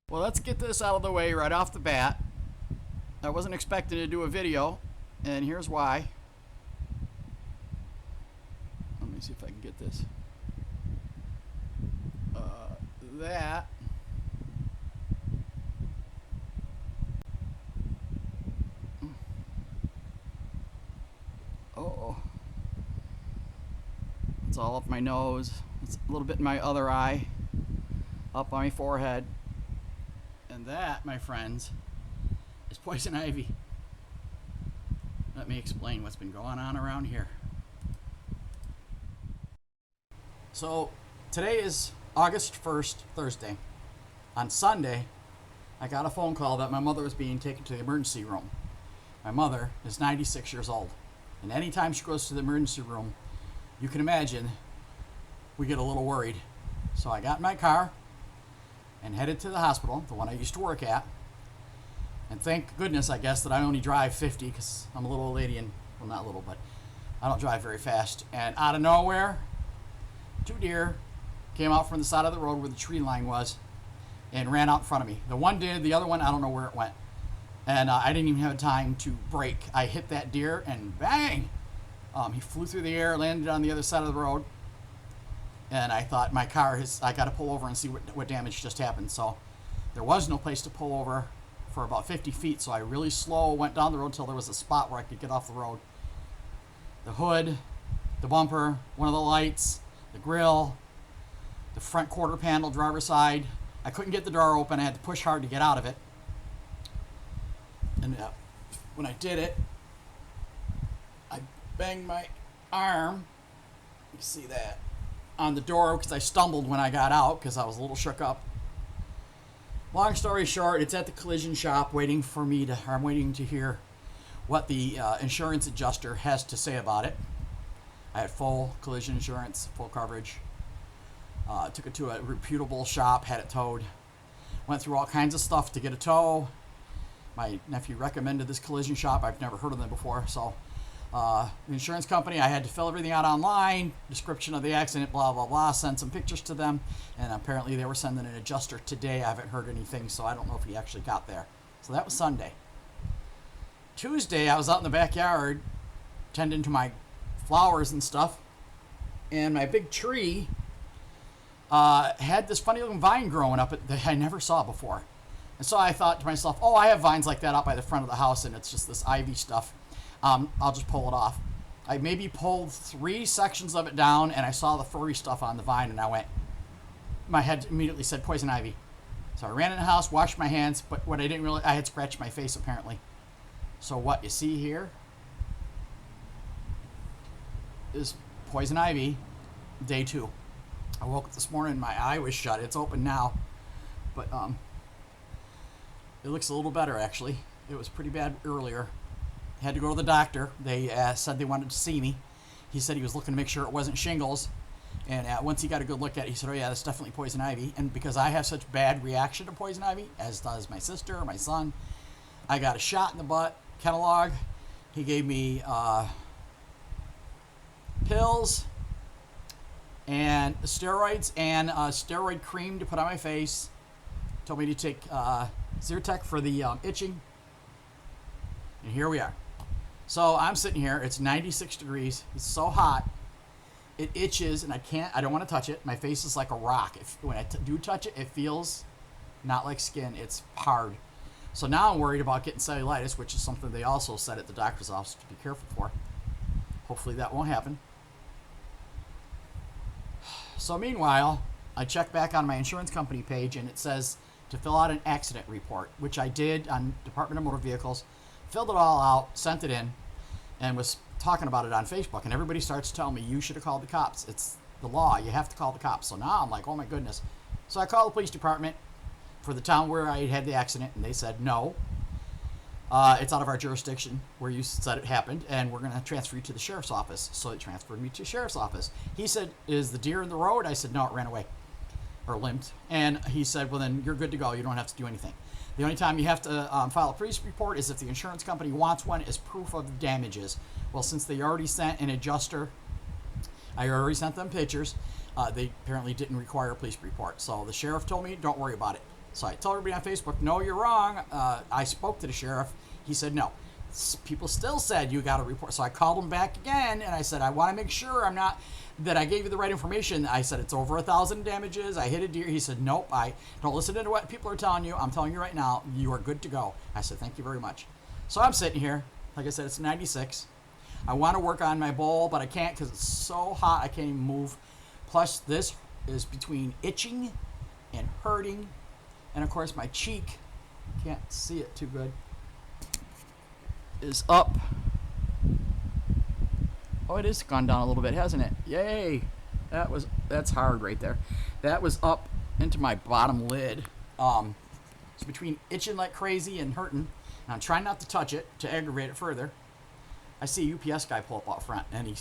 Well, let's get this out of the way right off the bat. I wasn't expecting to do a video, and here's why. Let me see if I can get this. That oh, it's all up my nose. It's a little bit in my other eye, up on my forehead. And that, my friends, is poison ivy. Let me explain what's been going on around here. So, today is August 1st, Thursday. On Sunday, I got a phone call that my mother was being taken to the emergency room. My mother is 96 years old. And anytime she goes to the emergency room, you can imagine we get a little worried. So I got in my car and headed to the hospital, the one I used to work at. And thank goodness, I guess, that I only drive 50 because I'm a little old lady and, well, not little, but I don't drive very fast. And out of nowhere, two deer came out from the side of the road where the tree line was and ran out in front of me. The one did, the other one, I don't know where it went. And I didn't even have time to brake. I hit that deer and bang! He flew through the air, landed on the other side of the road. And I thought, my car is, I got to pull over and see what damage just happened. So there was no place to pull over for about 50 feet. So I really slow went down the road until there was a spot where I could get off the road. The hood, the bumper, one of the lights, the grill, the front quarter panel, driver's side. I couldn't get the door open. I had to push hard to get out of it. And when I did it, I banged my arm, you see that, on the door because I stumbled when I got out because I was a little shook up. Long story short, it's at the collision shop waiting for me to, I'm waiting to hear what the insurance adjuster has to say about it. I had full collision insurance, full coverage. Took it to a reputable shop, had it towed. Went through all kinds of stuff to get a tow. My nephew recommended this collision shop. I've never heard of them before. So the insurance company, I had to fill everything out online, description of the accident, blah, blah, blah, send some pictures to them. And apparently they were sending an adjuster today. I haven't heard anything, so I don't know if he actually got there. So that was Sunday. Tuesday, I was out in the backyard tending to my flowers and stuff. And my big tree had this funny looking vine growing up that I never saw before. And so I thought to myself, oh, I have vines like that out by the front of the house, and it's just this ivy stuff. I'll just pull it off. I maybe pulled 3 sections of it down, and I saw the furry stuff on the vine, and I went, my head immediately said poison ivy. So I ran in the house, washed my hands, but what I didn't realize, I had scratched my face apparently. So what you see here is poison ivy, day 2. I woke up this morning, my eye was shut. It's open now, but it looks a little better actually. It was pretty bad earlier. Had to go to the doctor. They said they wanted to see me. He said he was looking to make sure it wasn't shingles, and once he got a good look at it, he said, oh yeah, that's definitely poison ivy. And because I have such bad reaction to poison ivy, as does my sister, my son, I got a shot in the butt, Kenalog. He gave me pills and steroids and steroid cream to put on my face. Told me to take Zyrtec for the itching. And here we are. So I'm sitting here. It's 96 degrees. It's so hot. It itches, and I don't want to touch it. My face is like a rock. When I do touch it, it feels not like skin. It's hard. So now I'm worried about getting cellulitis, which is something they also said at the doctor's office to be careful for. Hopefully that won't happen. So meanwhile, I check back on my insurance company page, and it says to fill out an accident report, which I did on Department of Motor Vehicles. Filled it all out, sent it in, and was talking about it on Facebook. And everybody starts telling me, you should have called the cops. It's the law. You have to call the cops. So now I'm like, oh my goodness. So I called the police department for the town where I had the accident, and they said, no, it's out of our jurisdiction where you said it happened, and we're going to transfer you to the sheriff's office. So they transferred me to the sheriff's office. He said, is the deer in the road? I said, no, it ran away or limped. And he said, well, then you're good to go. You don't have to do anything. The only time you have to file a police report is if the insurance company wants one as proof of the damages. Well, since they already sent an adjuster, I already sent them pictures, they apparently didn't require a police report. So the sheriff told me, don't worry about it. So I told everybody on Facebook, no, you're wrong. I spoke to the sheriff. He said, no. People still said you got to report. So I called him back again, and I said, I want to make sure that I gave you the right information. I said, it's over 1,000 damages. I hit a deer. He said, nope, I don't listen to what people are telling you. I'm telling you right now, you are good to go. I said, thank you very much. So I'm sitting here. Like I said, it's 96. I want to work on my bowl, but I can't because it's so hot I can't even move. Plus, this is between itching and hurting. And of course, my cheek, can't see it too good, is up. Oh, it is gone down a little bit, hasn't it? Yay! That's hard right there. That was up into my bottom lid. It's between itching like crazy and hurting. And I'm trying not to touch it to aggravate it further. I see a UPS guy pull up out front, and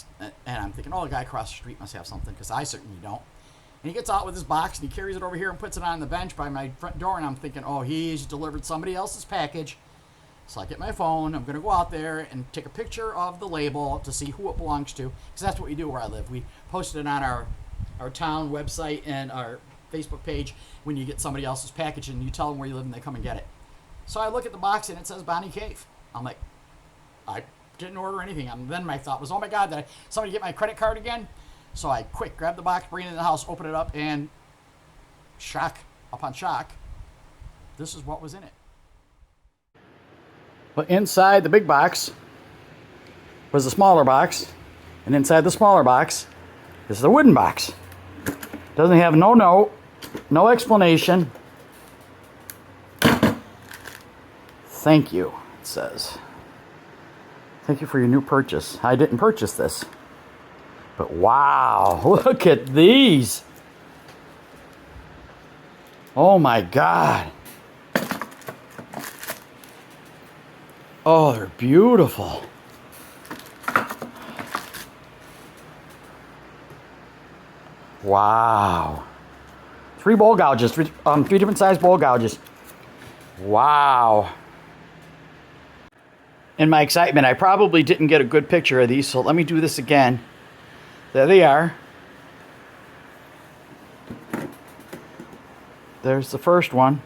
I'm thinking, oh, the guy across the street must have something, because I certainly don't. And he gets out with his box, and he carries it over here and puts it on the bench by my front door, and I'm thinking, oh, he's delivered somebody else's package. So I get my phone, I'm going to go out there and take a picture of the label to see who it belongs to, because that's what we do where I live. We post it on our town website and our Facebook page when you get somebody else's package, and you tell them where you live, and they come and get it. So I look at the box, and it says Bonnie Cave. I'm like, I didn't order anything. And then my thought was, oh my God, did somebody get my credit card again? So I quick grab the box, bring it in the house, open it up, and shock upon shock, this is what was in it. But inside the big box was the smaller box, and inside the smaller box is the wooden box. Doesn't have no note, no explanation. Thank you, it says. Thank you for your new purchase. I didn't purchase this. But wow, look at these. Oh my God. Oh, they're beautiful. Wow. 3 bowl gouges, 3 different size bowl gouges. Wow. In my excitement, I probably didn't get a good picture of these, so let me do this again. There they are. There's the first one.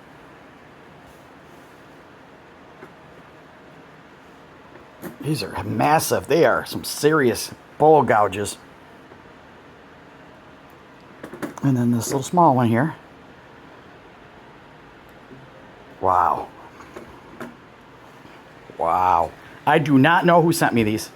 These are massive. They are some serious bowl gouges. And then this little small one here. Wow. Wow. I do not know who sent me these.